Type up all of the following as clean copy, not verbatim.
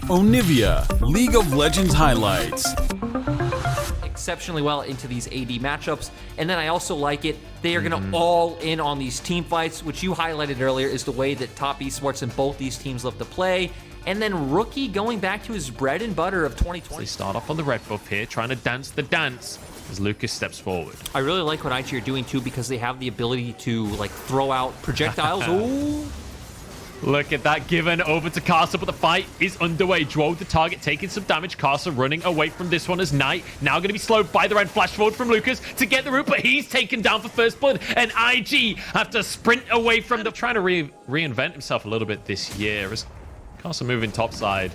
Onivia, League of Legends highlights. Exceptionally well into these AD matchups, and then I also like it. They are going to all in on these team fights, which you highlighted earlier is the way that top esports and both these teams love to play. And then Rookie going back to his bread and butter of 2020. They start off on the red buff here, trying to dance the dance as Lucas steps forward. I really like what IG are doing too, because they have the ability to like throw out projectiles. Ooh. Look at that, given over to Carcer, but the fight is underway. Drove the target, taking some damage. Carcer running away from this one as Knight now going to be slowed by the red flash forward from Lucas to get the root, but he's taken down for first blood, and IG have to sprint away from the... Trying to reinvent himself a little bit this year as Carcer moving topside.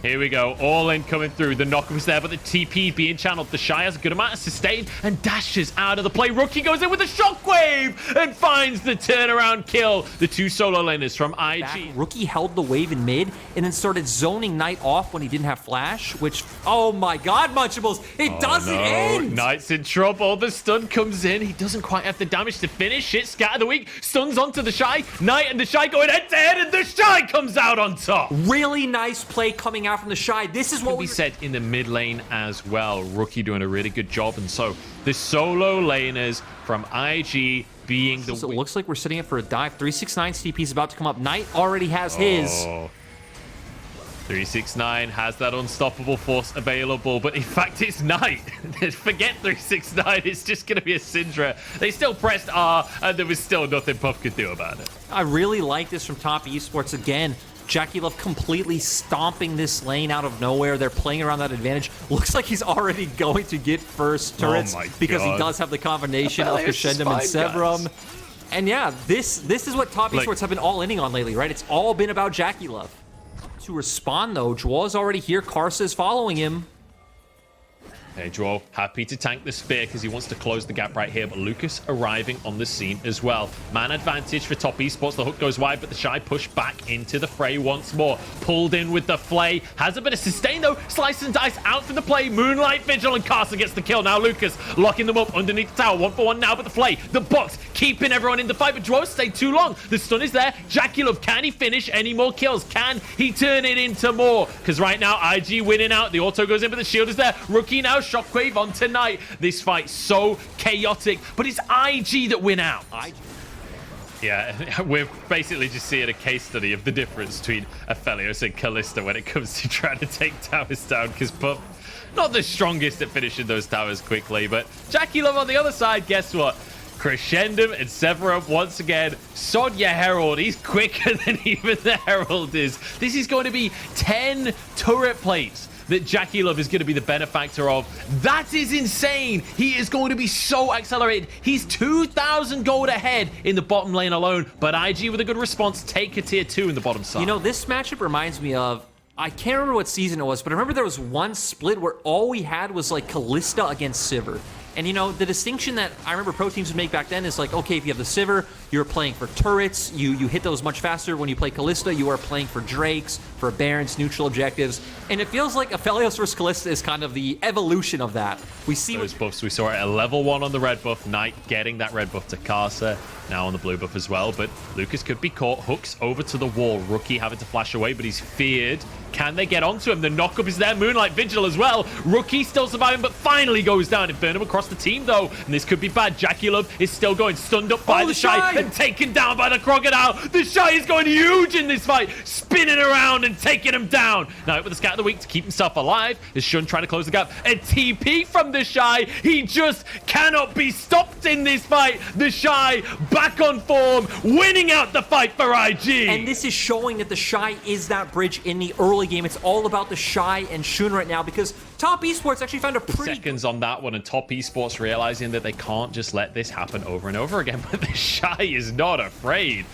Here we go, all in coming through. The knock was there, but the TP being channeled. The Shy has a good amount of sustain and dashes out of the play. Rookie goes in with a shockwave and finds the turnaround kill. The two solo laners from IG. Rookie held the wave in mid and then started zoning Knight off when he didn't have flash, which, oh my god, Munchables, it doesn't end! Knight's in trouble. The stun comes in. He doesn't quite have the damage to finish it. Scatter the weak, stuns onto the Shy. Knight and the Shy going head to head, and the Shy comes out on top. Really nice play coming out from the Shy. This is what we said in the mid lane as well. Rookie doing a really good job, and so the solo laners from IG being the... So it looks like we're setting up for a dive. 369's TP is about to come up. Knight already has his. 369 has that unstoppable force available, but in fact it's Knight. Forget 369, it's just going to be a Syndra. They still pressed R, and there was still nothing Puff could do about it. I really like this from top esports. Again, Jackie Love completely stomping this lane out of nowhere. They're playing around that advantage. Looks like he's already going to get first turrets because he does have the combination of Crescendum and Severum. And yeah, this is what top esports have been all inning on lately, right? It's all been about Jackie Love. To respond though, Jwa is already here. Carcer is following him. Hey, Draw, happy to tank the spear because he wants to close the gap right here, but Lucas arriving on the scene as well. Man advantage for top esports. The hook goes wide, but the Shy push back into the fray once more. Pulled in with the flay. Has a bit of sustain though. Slice and dice out for the play. Moonlight Vigil, and Carcer gets the kill. Now Lucas locking them up underneath the tower. 1-for-1 now, but the flay, the box, keeping everyone in the fight, but Draw stayed too long. The stun is there. Jackie Love, can he finish any more kills? Can he turn it into more? Because right now, IG winning out. The auto goes in, but the shield is there. Rookie now, shockwave on tonight. This fight's so chaotic, but it's IG that win out. Yeah, we're basically just seeing a case study of the difference between Aphelios and Kalista when it comes to trying to take towers down, because Puff, not the strongest at finishing those towers quickly, but Jackie Love on the other side, guess what? Crescendum and Severum once again. Sod your Herald. He's quicker than even the Herald is. This is going to be 10 turret plates that Jackie Love is going to be the benefactor of. That is insane. He is going to be so accelerated. He's 2,000 gold ahead in the bottom lane alone, but IG with a good response take a tier 2 in the bottom side. You know, this matchup reminds me of, I can't remember what season it was, but I remember there was one split where all we had was like Kalista against Sivir. And you know, the distinction that I remember pro teams would make back then is like, okay, if you have the Sivir, you're playing for turrets, you hit those much faster. When you play Kalista, you are playing for Drakes, for Barons, neutral objectives. And it feels like Aphelios vs Kalista is kind of the evolution of that. We see those buffs. We saw it at level 1 on the red buff. Knight getting that red buff to Carcer, now on the blue buff as well. But Lucas could be caught. Hooks over to the wall. Rookie having to flash away, but he's feared. Can they get onto him? The knockup is there. Moonlight Vigil as well. Rookie still surviving, but finally goes down. Infernum across the team, though. And this could be bad. Jackie Love is still going. Stunned up by the Shy and taken down by the Crocodile. The Shy is going huge in this fight. Spinning around and taking him down. Now with the Scatter of the Weak to keep himself alive. Is Shun trying to close the gap. A TP from the Shy. He just cannot be stopped in this fight. The Shy back on form. Winning out the fight for IG. And this is showing that the Shy is that bridge in the early game. It's all about the Shy and Shun right now, because top esports actually found a pretty seconds on that one, and top esports realizing that they can't just let this happen over and over again. But the Shy is not afraid.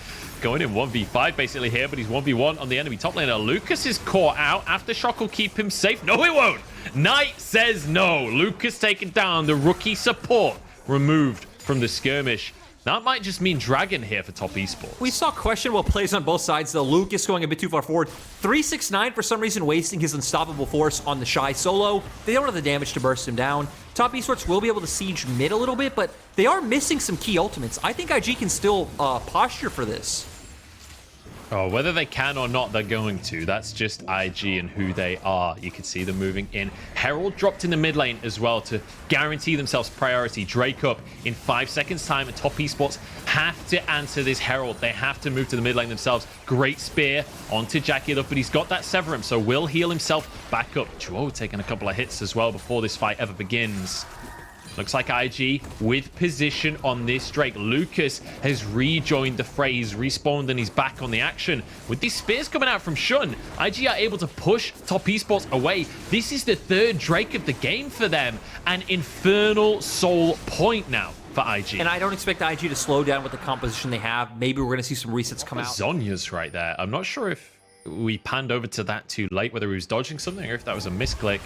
Going in 1v5 basically here, but he's 1v1 on the enemy top laner. Lucas is caught out. Aftershock will keep him safe. No, it won't. Knight says no. Lucas taken down. The rookie support removed from the skirmish. That might just mean Dragon here for top esports. We saw questionable plays on both sides, though. Lucas going a bit too far forward. 369 for some reason wasting his unstoppable force on the Shy solo. They don't have the damage to burst him down. Top esports will be able to siege mid a little bit, but they are missing some key ultimates. I think IG can still posture for this. Oh, whether they can or not, they're going to. That's just IG and who they are. You can see them moving in. Herald dropped in the mid lane as well to guarantee themselves priority. Drake up in 5 seconds time, and Top Esports have to answer this Herald. They have to move to the mid lane themselves. Great spear onto Jackie up, but he's got that Severum, so will heal himself back up. Joe taking a couple of hits as well before this fight ever begins. Looks like IG with position on this Drake. Lucas has rejoined the fray. He's respawned and he's back on the action. With these spears coming out from Shun, IG are able to push Top Esports away. This is the third Drake of the game for them. An Infernal Soul point now for IG. And I don't expect IG to slow down with the composition they have. Maybe we're going to see some resets come out. Zonya's right there. I'm not sure if we panned over to that too late, whether he was dodging something or if that was a misclick.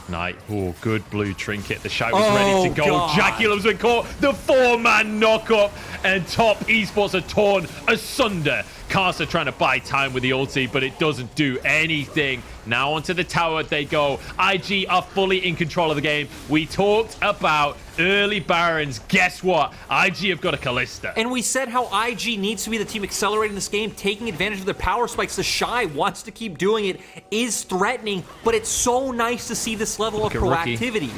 Knight, oh, good blue trinket. The Shy was ready to go. God. Jackie Love's been caught. The 4-man knock-up, and Top Esports are torn asunder. Carcer trying to buy time with the ulti, but it doesn't do anything. Now onto the tower they go. IG are fully in control of the game. We talked about early Barons. Guess what? IG have got a Kalista. And we said how IG needs to be the team accelerating this game, taking advantage of their power spikes. The Shy wants to keep doing it, is threatening, but it's so nice to see this level of proactivity.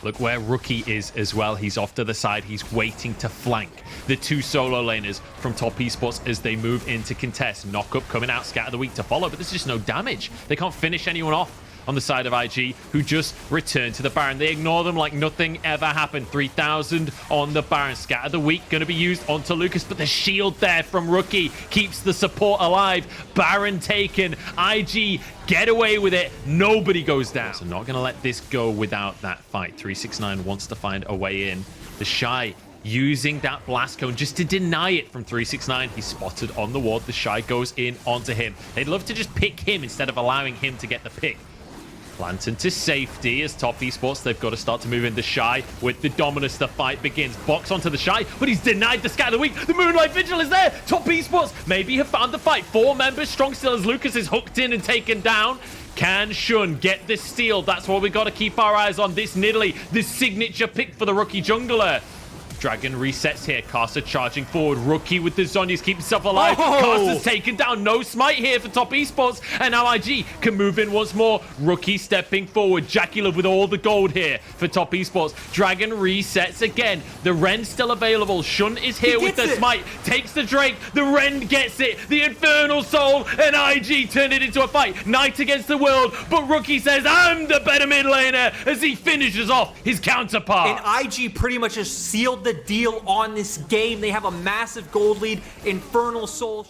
Look where Rookie is as well. He's off to the side. He's waiting to flank the two solo laners from Top Esports as they move into contest. Knock up coming out, Scatter the Weak to follow, but there's just no damage. They can't finish anyone off on the side of IG, who just returned to the Baron. They ignore them like nothing ever happened. 3,000 on the Baron. Scatter the Weak going to be used onto Lucas, but the shield there from Rookie keeps the support alive. Baron taken. IG get away with it. Nobody goes down. So not going to let this go without that fight. 369 wants to find a way in. The Shy using that blast cone just to deny it from 369. He's spotted on the ward. The Shy goes in onto him. They'd love to just pick him instead of allowing him to get the pick. Lantern to safety as Top Esports. They've got to start to move in the Shy with the Dominus. The fight begins. Box onto the Shy, but he's denied the Scatter the Weak. The Moonlight Vigil is there. Top Esports maybe have found the fight. 4 members strong still as Lucas is hooked in and taken down. Can Shun get the steal? That's what we got to keep our eyes on. This Nidalee, this signature pick for the Rookie jungler. Dragon resets here. Carcer charging forward. Rookie with the Zonyas keep himself alive. Carcer's taken down. No smite here for Top Esports. And now IG can move in once more. Rookie stepping forward. Jackie Love with all the gold here for Top Esports. Dragon resets again. The Ren's still available. Shun is here with the smite. Takes the Drake. The Ren gets it. The Infernal Soul. And IG turned it into a fight. Knight against the world. But Rookie says, I'm the better mid laner as he finishes off his counterpart. And IG pretty much has sealed the deal on this game. They have a massive gold lead. Infernal Soul.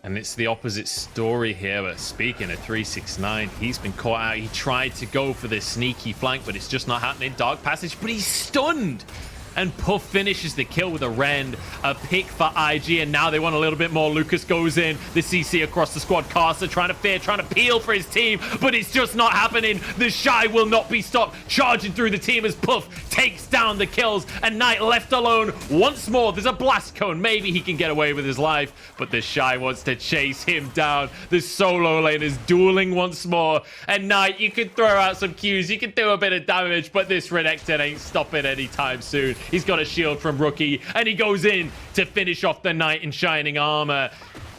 And it's the opposite story here. But speaking of 369, he's been caught out. He tried to go for this sneaky flank, but it's just not happening. Dark Passage, but he's stunned. And Puff finishes the kill with a Rend. A pick for IG, and now they want a little bit more. Lucas goes in. The CC across the squad. Carcer trying to peel for his team, but it's just not happening. The Shy will not be stopped. Charging through the team as Puff takes down the kills, and Knight left alone once more. There's a blast cone. Maybe he can get away with his life, but the Shy wants to chase him down. The solo lane is dueling once more, and Knight, you can throw out some Qs, you can do a bit of damage, but this Renekton ain't stopping anytime soon. He's got a shield from Rookie, and he goes in to finish off the Knight in shining armor.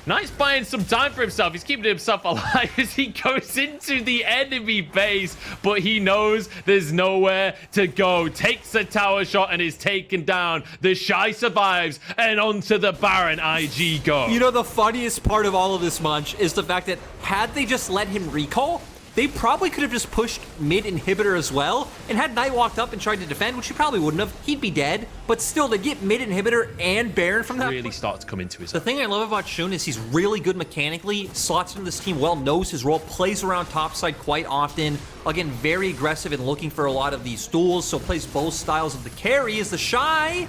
Knight's buying some time for himself. He's keeping himself alive as he goes into the enemy base, but he knows there's nowhere to go. Takes a tower shot and is taken down. The Shy survives, and onto the Baron IG go. You know, the funniest part of all of this, Munch, is the fact that had they just let him recall, they probably could have just pushed mid inhibitor as well, and had Knight walked up and tried to defend, which he probably wouldn't have, he'd be dead. But still, they get mid inhibitor and Baron from that. Really start to come into his The thing I love about Shun is he's really good mechanically, slots into this team well, knows his role, plays around topside quite often. Again, very aggressive and looking for a lot of these duels, so plays both styles of the carry. Is the Shy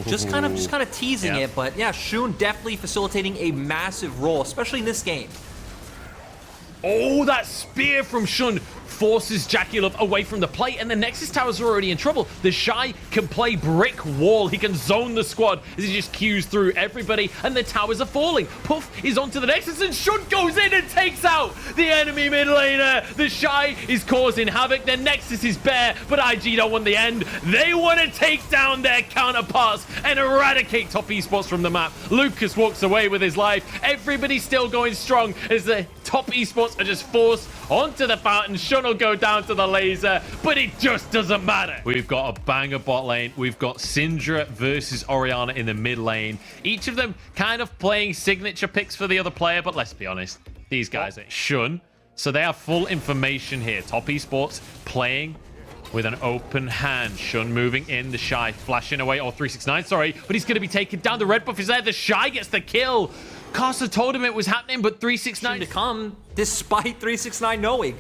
just kind of teasing it, but yeah, Shun definitely facilitating a massive role, especially in this game. Oh, that spear from Shun forces JackieLove away from the plate, and the Nexus towers are already in trouble. The Shy can play brick wall. He can zone the squad as he just queues through everybody, and the towers are falling. Puff is onto the Nexus, and Shun goes in and takes out the enemy mid laner. The Shy is causing havoc. Their Nexus is bare, but IG don't want the end. They want to take down their counterparts and eradicate Top Esports from the map. Lucas walks away with his life. Everybody's still going strong as the Top Esports are just forced onto the fountain. Shun will go down to the laser, but it just doesn't matter. We've got a banger bot lane. We've got Syndra versus Orianna in the mid lane. Each of them kind of playing signature picks for the other player, but let's be honest, these guys are Shun. So they have full information here. Top Esports playing with an open hand. Shun moving in. The Shy flashing away. Oh, 369, sorry. But he's going to be taken down. The red buff is there. The Shy gets the kill. Carson told him it was happening, but 369 to come, despite 369 knowing.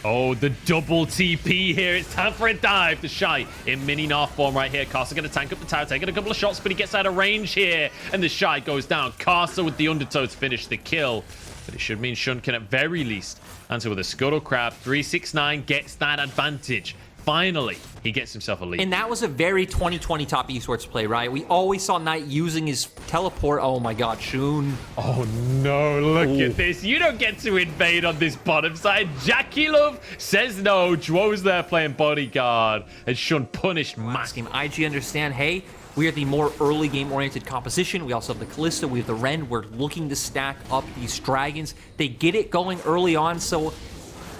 Oh, the double TP here. It's time for a dive. The Shy in mini Narf form right here. Carson going to tank up the tower, taking a couple of shots, but he gets out of range here. And the Shy goes down. Carson with the undertow to finish the kill. But it should mean Shun can at very least answer with a Scuttle Crab. 369 gets that advantage. Finally, he gets himself a lead. And that was a very 2020 Top Esports play, right? We always saw Knight using his teleport. Oh my god, Shun. Oh no, look at this. You don't get to invade on this bottom side. JackieLove says no. Dwo's there playing bodyguard. And Shun punished Last game, IG understand, hey, we are the more early game oriented composition. We also have the Kalista, we have the Ren. We're looking to stack up these dragons. They get it going early on, so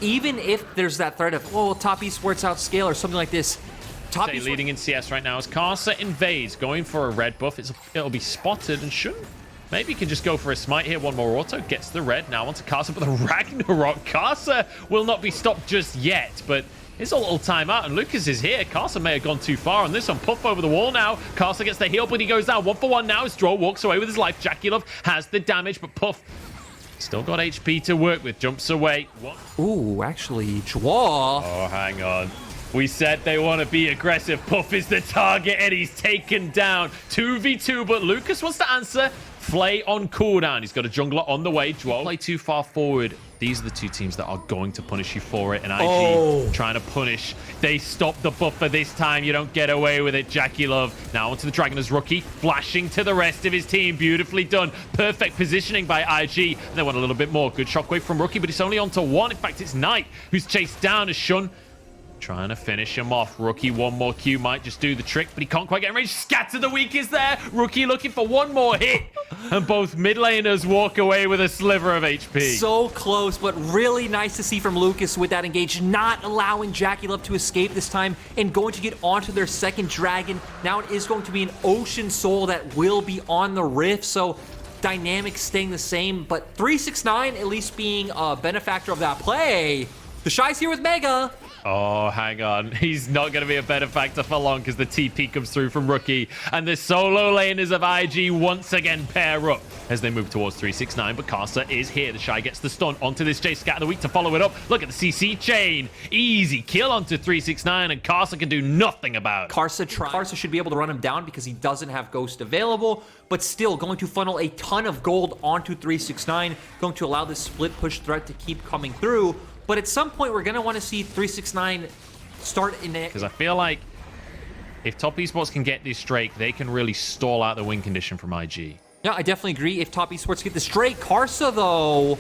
even if there's that threat of, oh, Top Esports outscale or something like this, Top Esports leading in CS right now as Karsa invades, going for a red buff. It'll be spotted and Shun maybe can just go for a smite here. One more auto, gets the red. Now onto Karsa for the Ragnarok. Karsa will not be stopped just yet, but it's a little timeout, and Lucas is here. Karsa may have gone too far on this one. Puff over the wall now. Karsa gets the heal, but he goes down. 1 for 1 now as Droll walks away with his life. JackieLove has the damage, but Puff still got HP to work with. Jumps away. What? Ooh, actually, Dwo. Oh, hang on. We said they want to be aggressive. Puff is the target, and he's taken down. 2v2, but Lucas wants to answer. Flay on cooldown. He's got a jungler on the way. Dwo play too far forward. These are the two teams that are going to punish you for it. And IG trying to punish. They stop the buffer this time. You don't get away with it. JackieLove now onto the Dragon as Rookie. Flashing to the rest of his team. Beautifully done. Perfect positioning by IG. And they want a little bit more. Good shockwave from Rookie, but it's only onto one. In fact, it's Knight who's chased down as Shun trying to finish him off. Rookie, one more Q might just do the trick, but he can't quite get in range. Scatter the weak is there. Rookie looking for one more hit. And both mid laners walk away with a sliver of HP. So close, but really nice to see from Lucas with that engage, not allowing JackieLove to escape this time and going to get onto their second dragon. Now it is going to be an Ocean Soul that will be on the Rift, so dynamics staying the same, but 369 at least being a benefactor of that play. The Shy's here with Mega. Oh, hang on. He's not going to be a benefactor for long because the TP comes through from Rookie. And the solo laners of IG once again pair up as they move towards 369. But Karsa is here. The Shy gets the stun onto this Jay. Scatter the weak to follow it up. Look at the CC chain. Easy kill onto 369, and Karsa can do nothing about it. Karsa should be able to run him down because he doesn't have Ghost available, but still going to funnel a ton of gold onto 369, going to allow this split push threat to keep coming through. But at some point, we're going to want to see 369 start in it. Because I feel like if Top Esports can get this Drake, they can really stall out the win condition from IG. Yeah, I definitely agree. If Top Esports get this Drake, Karsa, though,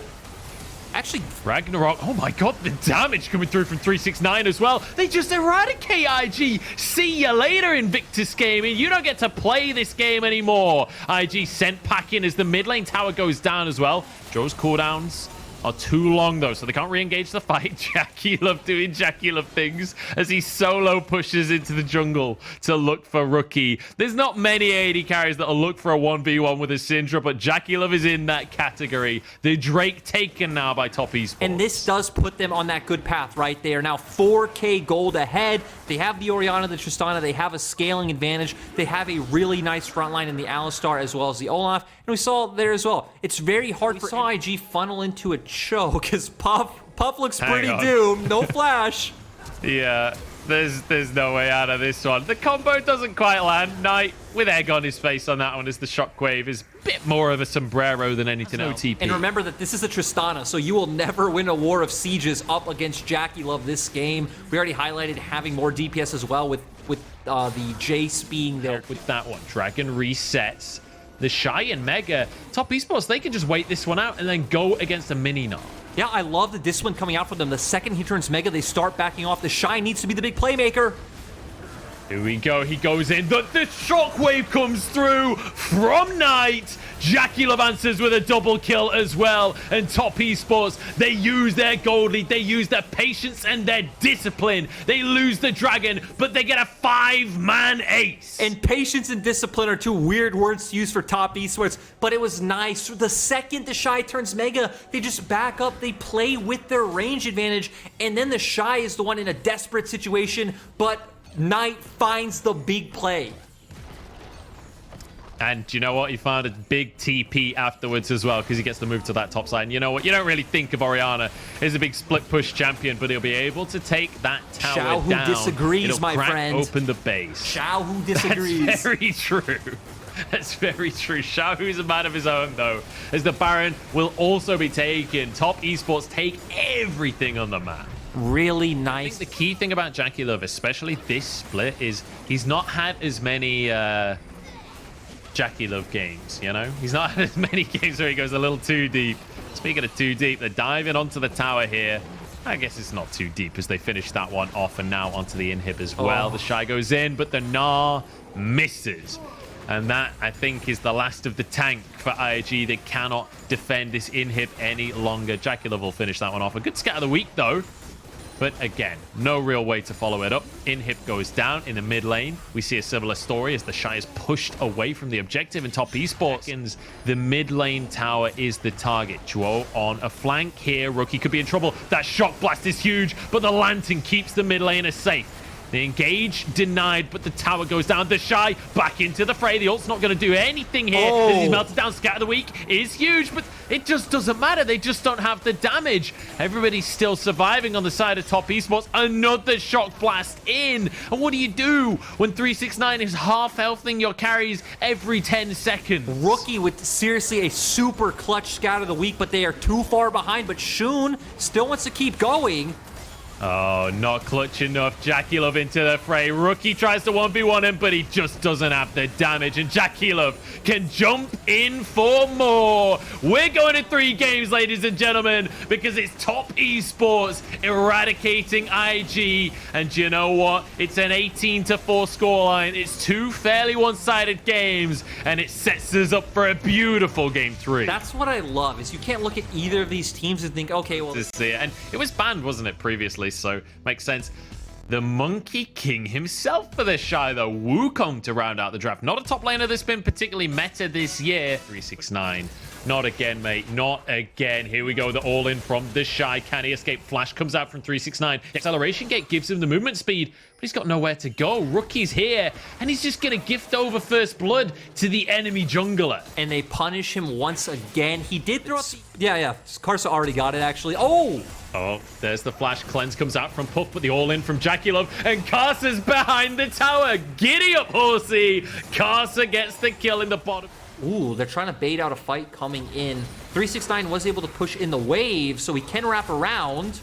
actually, Ragnarok, oh my god, the damage coming through from 369 as well. They just eradicate IG. See you later, Invictus Gaming. You don't get to play this game anymore. IG sent packing as the mid lane tower goes down as well. Joe's cooldowns are too long though, so they can't re-engage the fight. JackieLove doing JackieLove things as he solo pushes into the jungle to look for Rookie. There's not many AD carries that'll look for a 1v1 with a Syndra, but JackieLove is in that category. The Drake taken now by Top Esports. And this does put them on that good path, right? They are now 4K gold ahead. They have the Orianna, the Tristana. They have a scaling advantage. They have a really nice front line in the Alistar as well as the Olaf. And we saw there as well. It's very hard for IG funnel into a choke because Puff looks pretty doomed. No flash. Yeah. There's no way out of this one. The combo doesn't quite land. Knight with egg on his face on that one as the shockwave is a bit more of a sombrero than anything else. OTP. And remember that this is a Tristana, so you will never win a war of sieges up against Jackie Love this game. We already highlighted having more DPS as well with the Jace being there. With that one, Dragon resets. The Shy and Mega, Top Esports, they can just wait this one out and then go against a mini Gnar. Yeah, I love the discipline coming out for them. The second he turns Mega, they start backing off. The Shy needs to be the big playmaker. Here we go. He goes in. The shockwave comes through from Knight. Jackie Love answers with a double kill as well. And Top Esports, they use their gold lead. They use their patience and their discipline. They lose the dragon, but they get a 5-man ace. And patience and discipline are two weird words to use for Top Esports, but it was nice. The second the Shy turns Mega, they just back up. They play with their range advantage. And then the Shy is the one in a desperate situation, but Knight finds the big play. And you know what? He found a big TP afterwards as well because he gets to move to that top side. And you know what? You don't really think of Orianna as a big split push champion, but he'll be able to take that tower Shao who down. disagrees, It'll my crack friend. open the base. Shao who disagrees. That's very true. That's very true. Shao who's a man of his own, though, as the Baron will also be taken. Top Esports take everything on the map. Really nice. I think the key thing about Jackie Love, especially this split, is he's not had as many Jackie Love games, you know? He's not had as many games where he goes a little too deep. Speaking of too deep, they're diving onto the tower here. I guess it's not too deep as they finish that one off and now onto the inhib as well. The Shy goes in, but the Gnar misses. And that, I think, is the last of the tank for IG. They cannot defend this inhib any longer. Jackie Love will finish that one off. A good scat of the week, though. But again, no real way to follow it up. Inhib goes down in the mid lane. We see a similar story as the Shy is pushed away from the objective in Top Esports. The mid lane tower is the target. Duo on a flank here. Rookie could be in trouble. That shock blast is huge, but the Lantern keeps the mid laner safe. The engage denied, but the tower goes down. The Shy back into the fray. The ult's not going to do anything here. As he's melted down. Scat of the week is huge, but it just doesn't matter. They just don't have the damage. Everybody's still surviving on the side of Top Esports. Another shock blast in. And what do you do when 369 is half healthing your carries every 10 seconds? Rookie with seriously a super clutch scout of the week, but they are too far behind. But Shun still wants to keep going. Oh, not clutch enough. Jackie Love into the fray. Rookie tries to 1v1 him, but he just doesn't have the damage. And Jackie Love can jump in for more. We're going to 3 games, ladies and gentlemen, because it's Top Esports eradicating IG. And you know what? It's an 18-4 scoreline. It's 2 fairly one-sided games, and it sets us up for a beautiful game 3. That's what I love, is you can't look at either of these teams and think, okay, well... And it was banned, wasn't it, previously? So makes sense. The Monkey King himself for the Shy, though. Wukong to round out the draft. Not a top laner that's been particularly meta this year. 369. Not again, mate. Not again. Here we go. The all-in from the Shy. Can he escape? Flash comes out from 369. The acceleration gate gives him the movement speed, but he's got nowhere to go. Rookie's here, and he's just going to gift over first blood to the enemy jungler. And they punish him once again. He did throw up... Yeah. Karsa already got it, actually. Oh, there's the flash. Cleanse comes out from Puff, but the all-in from Jackie Love. And Karsa's behind the tower. Giddy up, horsey. Karsa gets the kill in the bottom. Ooh, they're trying to bait out a fight coming in. 369 was able to push in the wave, so he can wrap around.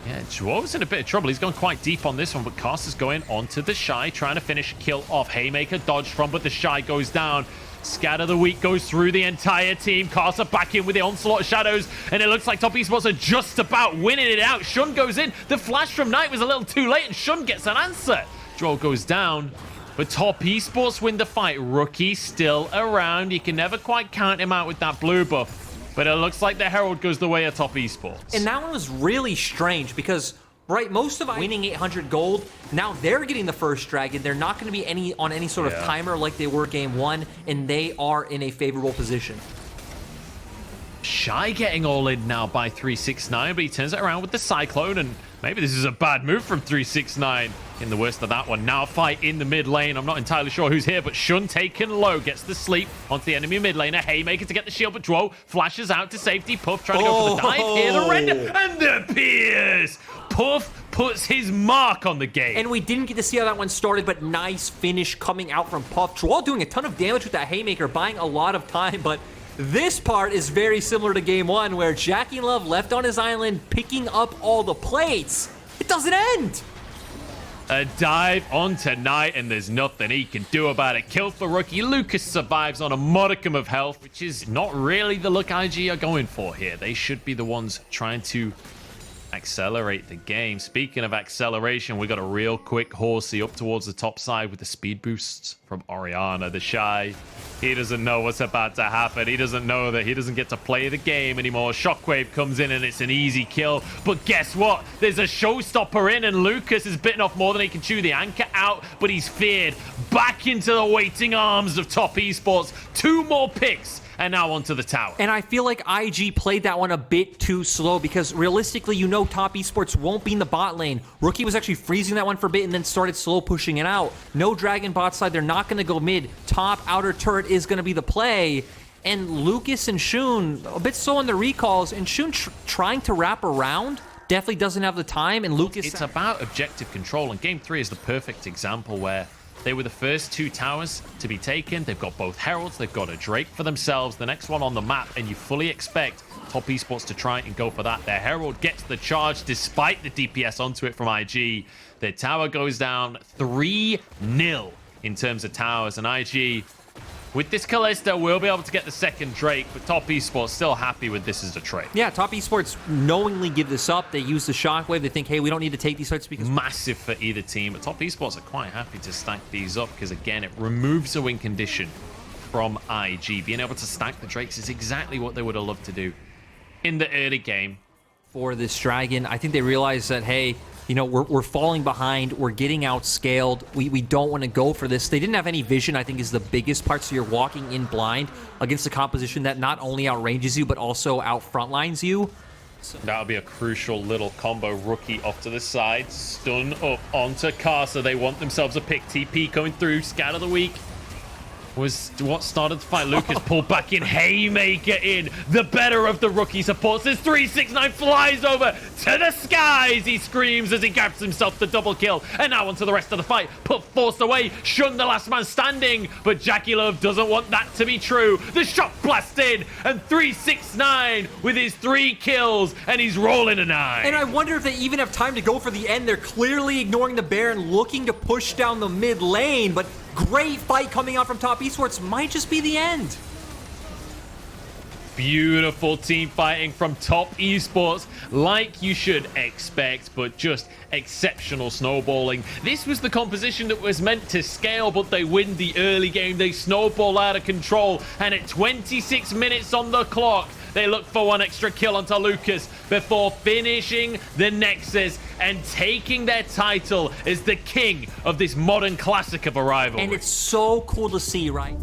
Yeah, Dwarf's in a bit of trouble. He's gone quite deep on this one, but Karsa's going onto the Shy, trying to finish a kill off. Haymaker dodged from, but the Shy goes down. Scat of the week goes through the entire team. Karsa back in with the onslaught of shadows, and it looks like Top Esports are just about winning it out. Shun goes in. The flash from Knight was a little too late, and Shun gets an answer. Droll goes down, but Top Esports win the fight. Rookie still around. You can never quite count him out with that blue buff, but it looks like the Herald goes the way of Top Esports. And that one was really strange because, right, most of winning 800 gold, now they're getting the first dragon. They're not going to be on any sort of timer like they were game 1, and they are in a favorable position. Shy getting all in now by 369, but he turns it around with the Cyclone, and maybe this is a bad move from 369 in the worst of that one. Now fight in the mid lane. I'm not entirely sure who's here, but Shun taken low, gets the sleep onto the enemy mid laner. Haymaker to get the shield, but Dwo flashes out to safety. Puff trying to go for the dive. Here the render, and the pierce. Puff puts his mark on the game. And we didn't get to see how that one started, but nice finish coming out from Puff. Droll doing a ton of damage with that haymaker, buying a lot of time, but this part is very similar to game one, where Jackie Love left on his island, picking up all the plates. It doesn't end. A dive on tonight, and there's nothing he can do about it. Kill for rookie. Lucas survives on a modicum of health, which is not really the look IG are going for here. They should be the ones trying to accelerate the game. Speaking of acceleration, we got a real quick horsey up towards the top side with the speed boosts from Oriana. The Shy, he doesn't know what's about to happen. He doesn't know that he doesn't get to play the game anymore. Shockwave comes in and it's an easy kill. But guess what? There's a showstopper in, and Lucas is bitten off more than he can chew. The anchor out, but he's feared. Back into the waiting arms of Top Esports. 2 more picks. And now onto the tower. And I feel like IG played that one a bit too slow, because realistically, you know Top Esports won't be in the bot lane. Rookie was actually freezing that one for a bit and then started slow pushing it out. No Dragon bot side. They're not going to go mid. Top outer turret is going to be the play. And Lucas and Shun a bit slow on the recalls. And Shun trying to wrap around. Definitely doesn't have the time. And Lucas... It's about objective control. And Game 3 is the perfect example where they were the first 2 towers to be taken. They've got both Heralds. They've got a Drake for themselves. The next one on the map, and you fully expect Top Esports to try and go for that. Their Herald gets the charge despite the DPS onto it from IG. Their tower goes down 3-0 in terms of towers. And IG, with this Kalista, will be able to get the second Drake, but Top Esports still happy with this as a trade. Yeah, Top Esports knowingly give this up. They use the Shockwave. They think, hey, we don't need to take these fights because... Massive for either team, but Top Esports are quite happy to stack these up because, again, it removes a win condition from IG. Being able to stack the Drakes is exactly what they would have loved to do in the early game. For this Dragon, I think they realize that, hey, you know, we're falling behind. We're getting outscaled. We don't want to go for this. They didn't have any vision, I think, is the biggest part. So you're walking in blind against a composition that not only outranges you, but also out frontlines you. So that'll be a crucial little combo. Rookie off to the side. Stun up onto Casa. They want themselves a pick. TP coming through. Scat of the week was what started the fight. Lucas pulled back in. Haymaker in. The better of the rookie supports. This 369 flies over to the skies. He screams as he grabs himself the double kill. And now onto the rest of the fight. Put forced away. Shun the last man standing. But Jackie Love doesn't want that to be true. The shot blasted. And 369 with his 3 kills. And he's rolling a 9. And I wonder if they even have time to go for the end. They're clearly ignoring the Baron, looking to push down the mid lane. But great fight coming out from Top Esports. Might just be the end. Beautiful team fighting from Top Esports, like you should expect, but just exceptional snowballing. This was the composition that was meant to scale, but they win the early game. They snowball out of control, and at 26 minutes on the clock, they look for one extra kill onto Lucas before finishing the Nexus and taking their title as the king of this modern classic of a rivalry. And it's so cool to see, right?